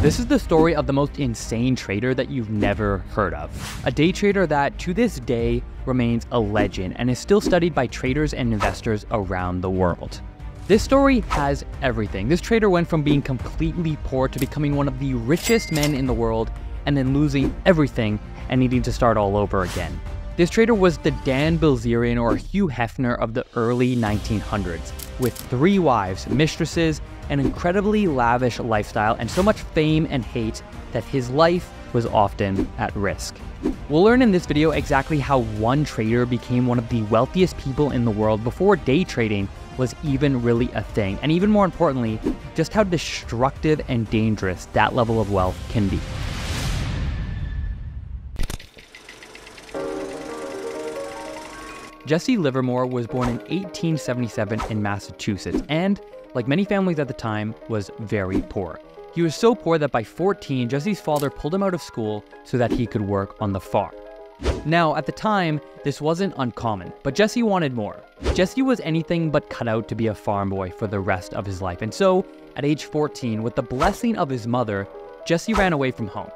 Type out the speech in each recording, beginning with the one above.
This is the story of the most insane trader that you've never heard of. A day trader that, to this day, remains a legend and is still studied by traders and investors around the world. This story has everything. This trader went from being completely poor to becoming one of the richest men in the world and then losing everything and needing to start all over again. This trader was the Dan Bilzerian or Hugh Hefner of the early 1900s, with 3 wives, mistresses, an incredibly lavish lifestyle, and so much fame and hate that his life was often at risk. We'll learn in this video exactly how one trader became one of the wealthiest people in the world before day trading was even really a thing, and even more importantly, just how destructive and dangerous that level of wealth can be. Jesse Livermore was born in 1877 in Massachusetts and, like many families at the time, was very poor. He was so poor that by 14, Jesse's father pulled him out of school so that he could work on the farm. Now, at the time, this wasn't uncommon, but Jesse wanted more. Jesse was anything but cut out to be a farm boy for the rest of his life, and so, at age 14, with the blessing of his mother, Jesse ran away from home.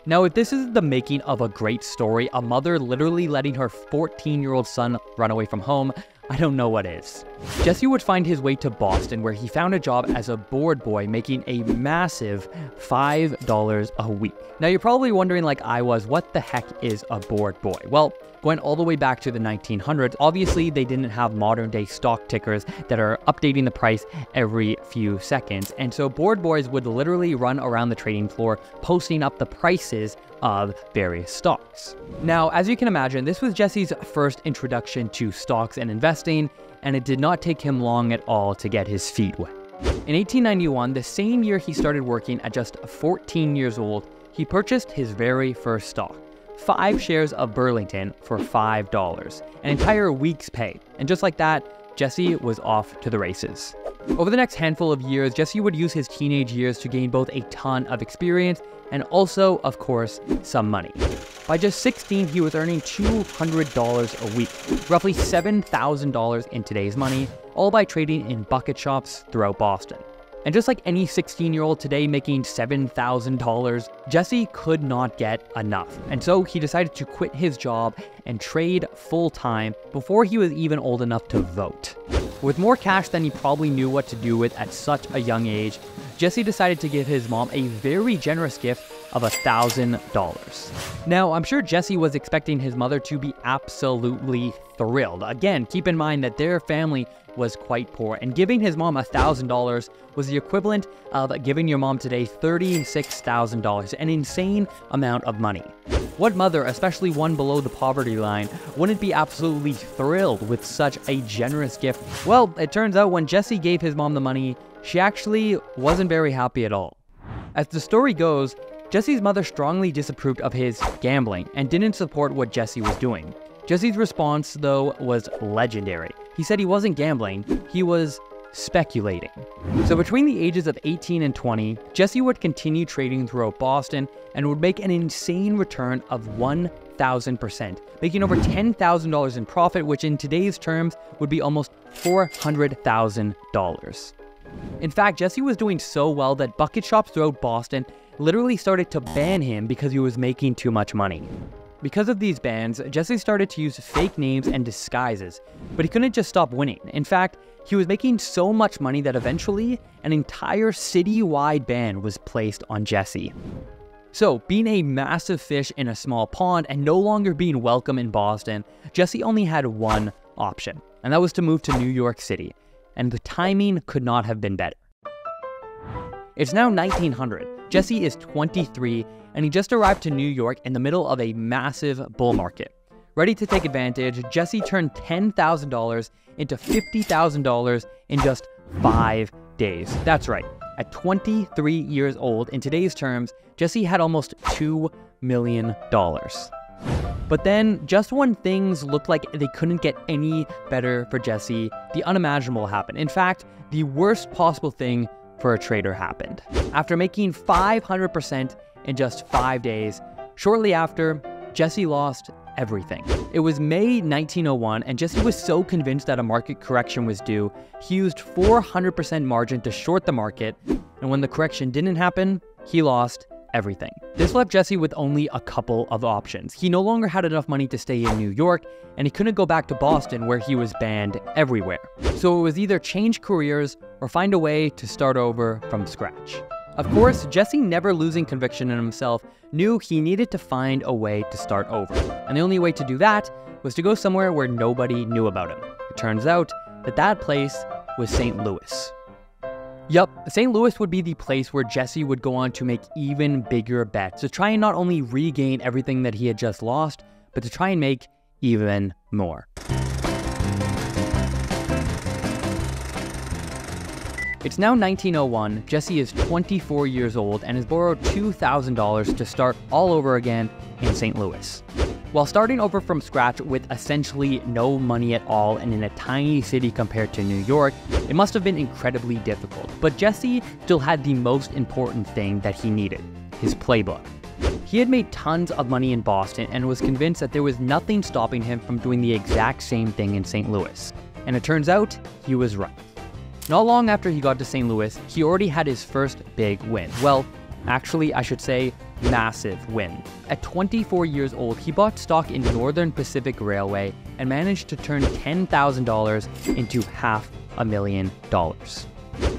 Now, if this is the making of a great story, a mother literally letting her 14-year-old son run away from home, I don't know what is. Jesse would find his way to Boston, where he found a job as a board boy, making a massive $5 a week. Now, you're probably wondering, like I was, what the heck is a board boy? Well, going all the way back to the 1900s, obviously they didn't have modern day stock tickers that are updating the price every few seconds. And so board boys would literally run around the trading floor, posting up the prices of various stocks. Now, as you can imagine, this was Jesse's first introduction to stocks and investing, and it did not take him long at all to get his feet wet. In 1891, the same year he started working at just 14 years old, he purchased his very first stock. 5 shares of Burlington for $5, an entire week's pay. And just like that, Jesse was off to the races. Over the next handful of years, Jesse would use his teenage years to gain both a ton of experience and also, of course, some money. By just 16, he was earning $200 a week, roughly $7,000 in today's money, all by trading in bucket shops throughout Boston. And just like any 16-year-old today making $7,000, Jesse could not get enough. And so he decided to quit his job and trade full-time before he was even old enough to vote. With more cash than he probably knew what to do with at such a young age, Jesse decided to give his mom a very generous gift of $1,000. Now, I'm sure Jesse was expecting his mother to be absolutely thrilled. Again, keep in mind that their family was quite poor, and giving his mom $1,000 was the equivalent of giving your mom today $36,000, an insane amount of money. What mother, especially one below the poverty line, wouldn't be absolutely thrilled with such a generous gift? Well, it turns out when Jesse gave his mom the money, she actually wasn't very happy at all. As the story goes, Jesse's mother strongly disapproved of his gambling and didn't support what Jesse was doing. Jesse's response, though, was legendary. He said he wasn't gambling, he was speculating. So between the ages of 18 and 20, Jesse would continue trading throughout Boston and would make an insane return of 1,000%, making over $10,000 in profit, which in today's terms would be almost $400,000. In fact, Jesse was doing so well that bucket shops throughout Boston literally started to ban him because he was making too much money. Because of these bans, Jesse started to use fake names and disguises, but he couldn't just stop winning. In fact, he was making so much money that eventually an entire city-wide ban was placed on Jesse. So, being a massive fish in a small pond and no longer being welcome in Boston, Jesse only had one option, and that was to move to New York City. And the timing could not have been better. It's now 1900. Jesse is 23, and he just arrived to New York in the middle of a massive bull market. Ready to take advantage, Jesse turned $10,000 into $50,000 in just 5 days. That's right. At 23 years old, in today's terms, Jesse had almost $2 million. But then, just when things looked like they couldn't get any better for Jesse, the unimaginable happened. In fact, the worst possible thing for a trader happened. After making 500% in just 5 days, shortly after, Jesse lost everything. It was May 1901, and Jesse was so convinced that a market correction was due, he used 400% margin to short the market, and when the correction didn't happen, he lost everything. This left Jesse with only a couple of options. He no longer had enough money to stay in New York, and he couldn't go back to Boston where he was banned everywhere. So it was either change careers or find a way to start over from scratch. Of course, Jesse, never losing conviction in himself, knew he needed to find a way to start over. And the only way to do that was to go somewhere where nobody knew about him. It turns out that that place was St. Louis. Yup, St. Louis would be the place where Jesse would go on to make even bigger bets, to try and not only regain everything that he had just lost, but to try and make even more. It's now 1901, Jesse is 24 years old and has borrowed $2,000 to start all over again in St. Louis. While starting over from scratch with essentially no money at all and in a tiny city compared to New York, it must have been incredibly difficult. But Jesse still had the most important thing that he needed, his playbook. He had made tons of money in Boston and was convinced that there was nothing stopping him from doing the exact same thing in St. Louis. And it turns out, he was right. Not long after he got to St. Louis, he already had his first big win. Well, actually, I should say massive win. At 24 years old, he bought stock in Northern Pacific Railway and managed to turn $10,000 into $500,000.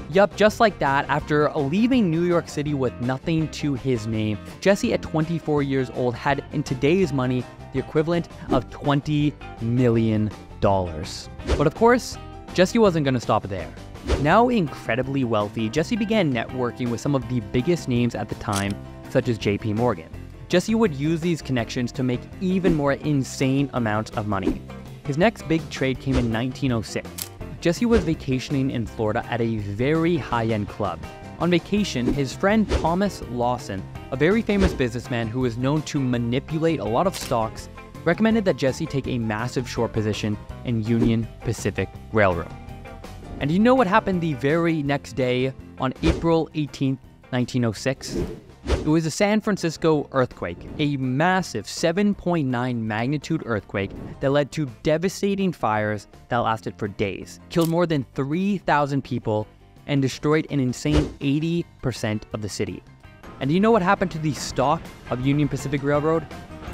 Yup, just like that, after leaving New York City with nothing to his name, Jesse at 24 years old had, in today's money, the equivalent of $20 million. But of course, Jesse wasn't going to stop there. Now incredibly wealthy, Jesse began networking with some of the biggest names at the time, such as JP Morgan. Jesse would use these connections to make even more insane amounts of money. His next big trade came in 1906. Jesse was vacationing in Florida at a very high-end club. On vacation, his friend Thomas Lawson, a very famous businessman who was known to manipulate a lot of stocks, recommended that Jesse take a massive short position in Union Pacific Railroad. And you know what happened the very next day on April 18, 1906? It was a San Francisco earthquake, a massive 7.9 magnitude earthquake that led to devastating fires that lasted for days, killed more than 3,000 people, and destroyed an insane 80% of the city. And do you know what happened to the stock of Union Pacific Railroad?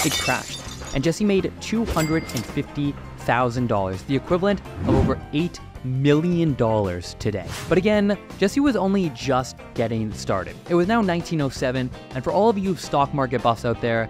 It crashed, and Jesse made $250,000, the equivalent of over $8 million today. But again, Jesse was only just getting started. It was now 1907, and for all of you stock market buffs out there,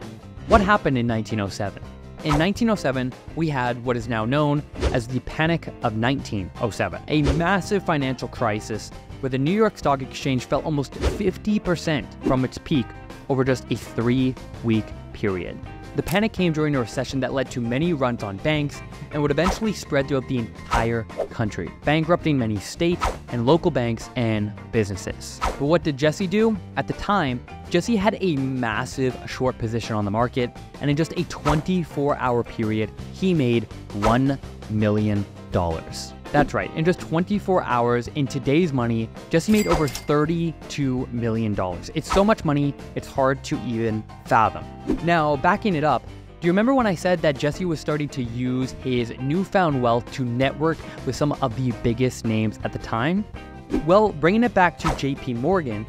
what happened in 1907? In 1907, we had what is now known as the Panic of 1907, a massive financial crisis where the New York Stock Exchange fell almost 50% from its peak over just a 3-week period. The panic came during a recession that led to many runs on banks and would eventually spread throughout the entire country, bankrupting many state and local banks and businesses. But what did Jesse do? At the time, Jesse had a massive short position on the market, and in just a 24-hour period, he made $1 million. That's right, in just 24 hours, in today's money, Jesse made over $32 million. It's so much money, it's hard to even fathom. Now, backing it up, do you remember when I said that Jesse was starting to use his newfound wealth to network with some of the biggest names at the time? Well, bringing it back to JP Morgan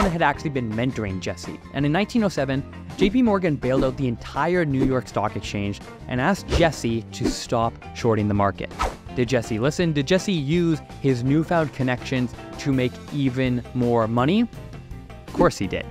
had actually been mentoring Jesse. And in 1907, JP Morgan bailed out the entire New York Stock Exchange and asked Jesse to stop shorting the market. Did Jesse listen? Did Jesse use his newfound connections to make even more money? Of course he did.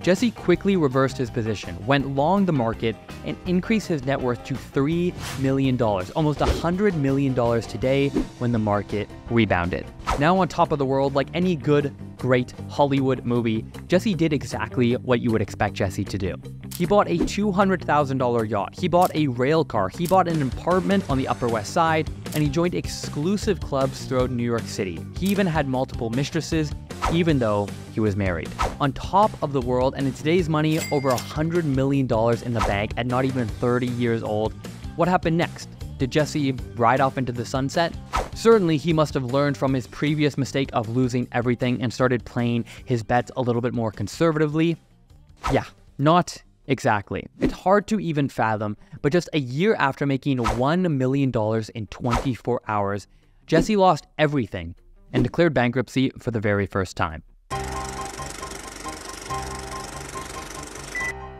Jesse quickly reversed his position, went long the market, and increased his net worth to $3 million, almost $100 million today when the market rebounded. Now on top of the world, like any good, great Hollywood movie, Jesse did exactly what you would expect Jesse to do. He bought a $200,000 yacht, he bought a rail car, he bought an apartment on the Upper West Side, and he joined exclusive clubs throughout New York City. He even had multiple mistresses, even though he was married. On top of the world, and in today's money, over $100 million in the bank at not even 30 years old. What happened next? Did Jesse ride off into the sunset? Certainly, he must have learned from his previous mistake of losing everything and started playing his bets a little bit more conservatively. Yeah, not exactly. It's hard to even fathom, but just a year after making $1 million in 24 hours, Jesse lost everything and declared bankruptcy for the very first time.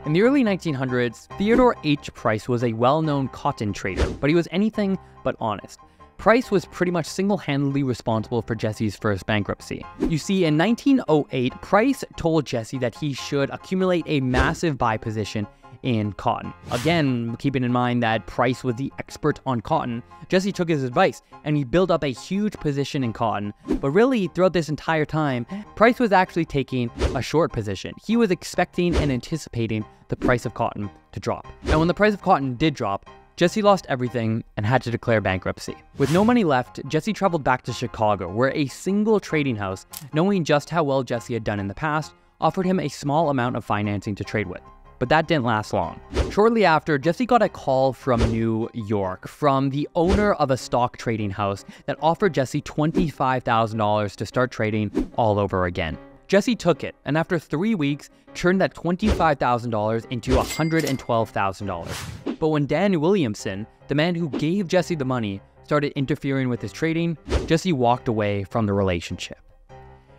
In the early 1900s, Theodore H. Price was a well-known cotton trader, but he was anything but honest. Price was pretty much single-handedly responsible for Jesse's first bankruptcy. You see, in 1908, Price told Jesse that he should accumulate a massive buy position in cotton. Again, keeping in mind that Price was the expert on cotton, Jesse took his advice and he built up a huge position in cotton. But really, throughout this entire time, Price was actually taking a short position. He was expecting and anticipating the price of cotton to drop. And when the price of cotton did drop, Jesse lost everything and had to declare bankruptcy. With no money left, Jesse traveled back to Chicago, where a single trading house, knowing just how well Jesse had done in the past, offered him a small amount of financing to trade with. But that didn't last long. Shortly after, Jesse got a call from New York, from the owner of a stock trading house that offered Jesse $25,000 to start trading all over again. Jesse took it, and after 3 weeks, turned that $25,000 into $112,000. But when Dan Williamson, the man who gave Jesse the money, started interfering with his trading, Jesse walked away from the relationship.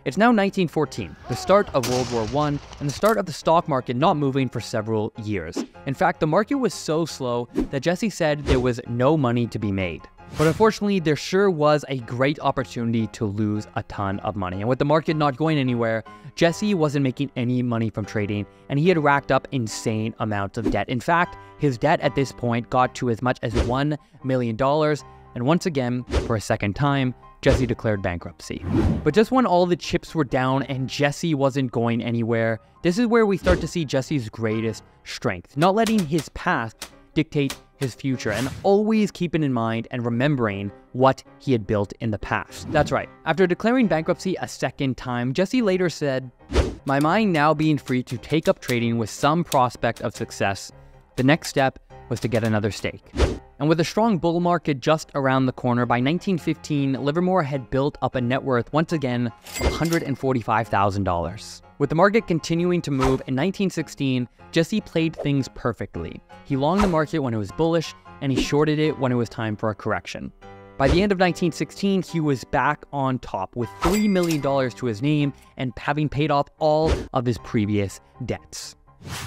It's now 1914, the start of World War I, and the start of the stock market not moving for several years. In fact, the market was so slow that Jesse said there was no money to be made. But unfortunately, there sure was a great opportunity to lose a ton of money. And with the market not going anywhere, Jesse wasn't making any money from trading, and he had racked up insane amounts of debt. In fact, his debt at this point got to as much as $1 million, and once again, for a second time, Jesse declared bankruptcy. But just when all the chips were down and Jesse wasn't going anywhere, this is where we start to see Jesse's greatest strength, not letting his past dictate his future, and always keeping in mind and remembering what he had built in the past. That's right, after declaring bankruptcy a second time, Jesse later said, "My mind now being free to take up trading with some prospect of success, the next step was to get another stake." And with a strong bull market just around the corner, by 1915, Livermore had built up a net worth once again of $145,000. With the market continuing to move, in 1916, Jesse played things perfectly. He longed the market when it was bullish, and he shorted it when it was time for a correction. By the end of 1916, he was back on top with $3 million to his name and having paid off all of his previous debts.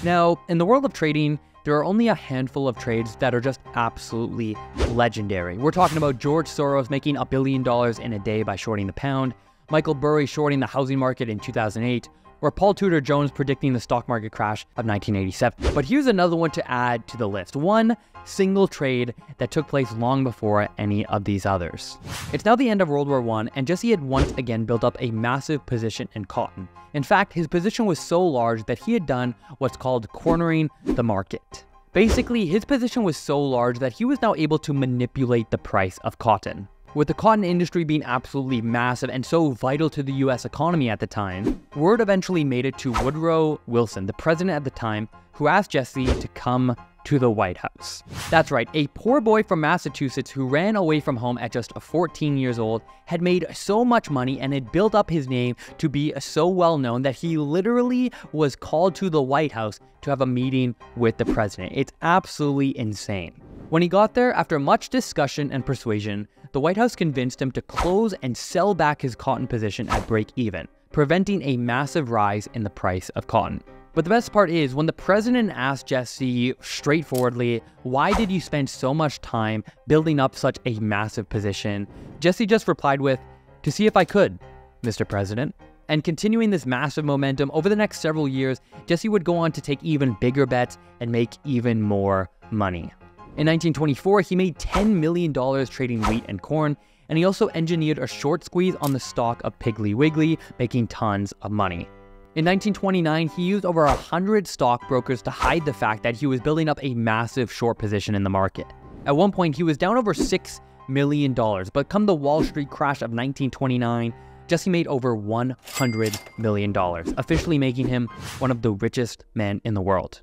Now, in the world of trading, there are only a handful of trades that are just absolutely legendary. We're talking about George Soros making $1 billion in a day by shorting the pound, Michael Burry shorting the housing market in 2008, or Paul Tudor Jones predicting the stock market crash of 1987. But here's another one to add to the list. One single trade that took place long before any of these others. It's now the end of World War I, and Jesse had once again built up a massive position in cotton. In fact, his position was so large that he had done what's called cornering the market. Basically, his position was so large that he was now able to manipulate the price of cotton. With the cotton industry being absolutely massive and so vital to the US economy at the time, word eventually made it to Woodrow Wilson, the president at the time, who asked Jesse to come to the White House. That's right, a poor boy from Massachusetts who ran away from home at just 14 years old had made so much money and had built up his name to be so well known that he literally was called to the White House to have a meeting with the president. It's absolutely insane. When he got there, after much discussion and persuasion, the White House convinced him to close and sell back his cotton position at break even, preventing a massive rise in the price of cotton. But the best part is, when the president asked Jesse straightforwardly, "Why did you spend so much time building up such a massive position?" Jesse just replied with, "To see if I could, Mr. President." And continuing this massive momentum, over the next several years, Jesse would go on to take even bigger bets and make even more money. In 1924, he made $10 million trading wheat and corn, and he also engineered a short squeeze on the stock of Piggly Wiggly, making tons of money. In 1929, he used over 100 stockbrokers to hide the fact that he was building up a massive short position in the market. At one point, he was down over $6 million, but come the Wall Street crash of 1929, Jesse made over $100 million, officially making him one of the richest men in the world.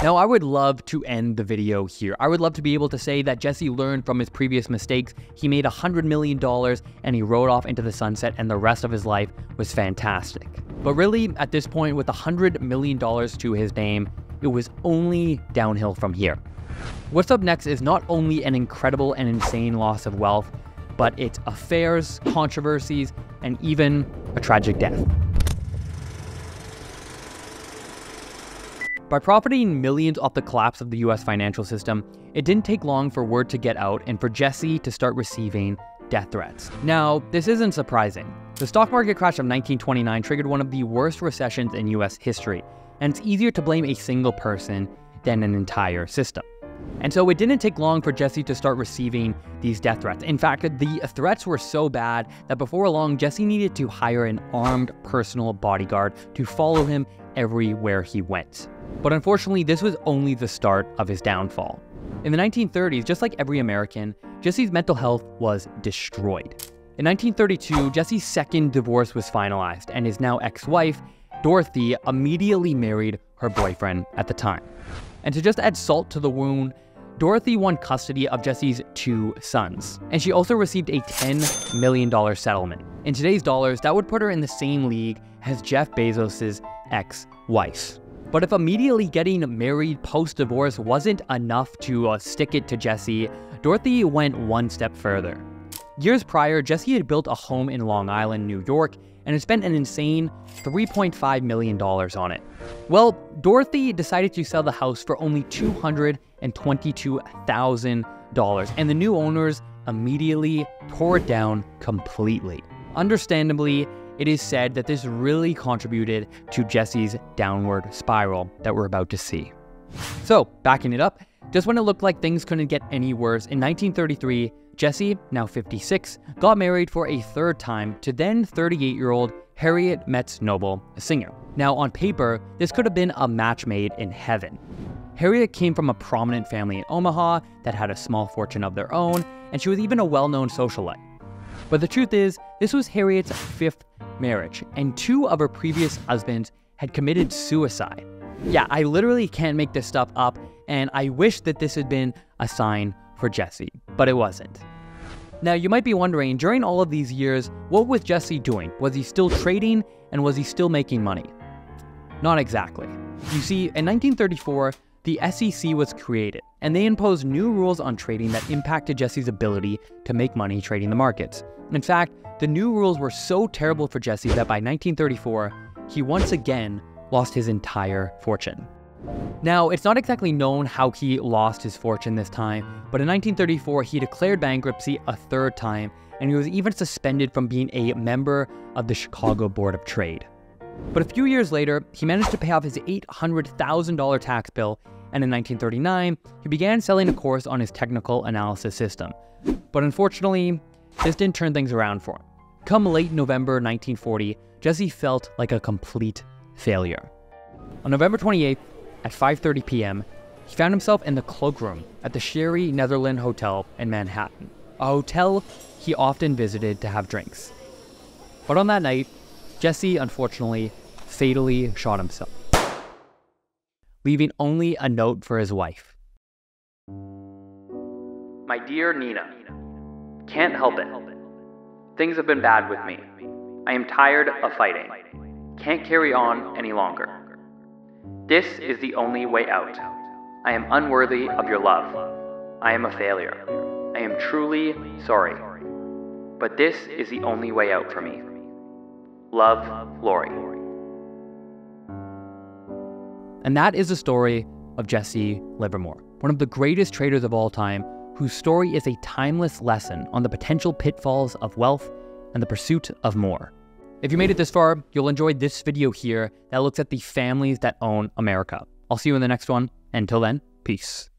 Now, I would love to end the video here. I would love to be able to say that Jesse learned from his previous mistakes, he made $100 million, and he rode off into the sunset, and the rest of his life was fantastic. But really, at this point, with $100 million to his name, it was only downhill from here. What's up next is not only an incredible and insane loss of wealth, but it's affairs, controversies, and even a tragic death. By profiting millions off the collapse of the US financial system, it didn't take long for word to get out and for Jesse to start receiving death threats. Now, this isn't surprising. The stock market crash of 1929 triggered one of the worst recessions in US history, and it's easier to blame a single person than an entire system. And so it didn't take long for Jesse to start receiving these death threats. In fact, the threats were so bad that before long, Jesse needed to hire an armed personal bodyguard to follow him everywhere he went. But unfortunately, this was only the start of his downfall. In the 1930s, just like every American, Jesse's mental health was destroyed. In 1932, Jesse's second divorce was finalized, and his now ex-wife, Dorothy, immediately married her boyfriend at the time. And to just add salt to the wound, Dorothy won custody of Jesse's 2 sons, and she also received a $10 million settlement. In today's dollars, that would put her in the same league as Jeff Bezos' ex-wife. But if immediately getting married post-divorce wasn't enough to stick it to Jesse, Dorothy went one step further. Years prior, Jesse had built a home in Long Island, New York, and had spent an insane $3.5 million on it. Well, Dorothy decided to sell the house for only $222,000, and the new owners immediately tore it down completely. Understandably, it is said that this really contributed to Jesse's downward spiral that we're about to see. So, backing it up, just when it looked like things couldn't get any worse, in 1933, Jesse, now 56, got married for a third time to then 38-year-old Harriet Metz Noble, a singer. Now, on paper, this could have been a match made in heaven. Harriet came from a prominent family in Omaha that had a small fortune of their own, and she was even a well-known socialite. But the truth is, this was Harriet's 5th marriage, and 2 of her previous husbands had committed suicide. Yeah, I literally can't make this stuff up, and I wish that this had been a sign for Jesse, but it wasn't. Now, you might be wondering, during all of these years, what was Jesse doing? Was he still trading, and was he still making money? Not exactly. You see, in 1934, the SEC was created, and they imposed new rules on trading that impacted Jesse's ability to make money trading the markets. In fact, the new rules were so terrible for Jesse that by 1934, he once again lost his entire fortune. Now, it's not exactly known how he lost his fortune this time, but in 1934, he declared bankruptcy a third time, and he was even suspended from being a member of the Chicago Board of Trade. But a few years later, he managed to pay off his $800,000 tax bill, and in 1939, he began selling a course on his technical analysis system. But unfortunately, this didn't turn things around for him. Come late November 1940, Jesse felt like a complete failure. On November 28th, at 5:30 p.m., he found himself in the cloakroom at the Sherry Netherland Hotel in Manhattan, a hotel he often visited to have drinks. But on that night, Jesse, unfortunately, fatally shot himself, leaving only a note for his wife. My dear Nina, can't help it. Things have been bad with me. I am tired of fighting. Can't carry on any longer. This is the only way out. I am unworthy of your love. I am a failure. I am truly sorry. But this is the only way out for me. Love, Lori. And that is the story of Jesse Livermore, one of the greatest traders of all time, whose story is a timeless lesson on the potential pitfalls of wealth and the pursuit of more. If you made it this far, you'll enjoy this video here that looks at the families that own America. I'll see you in the next one. Until then, peace.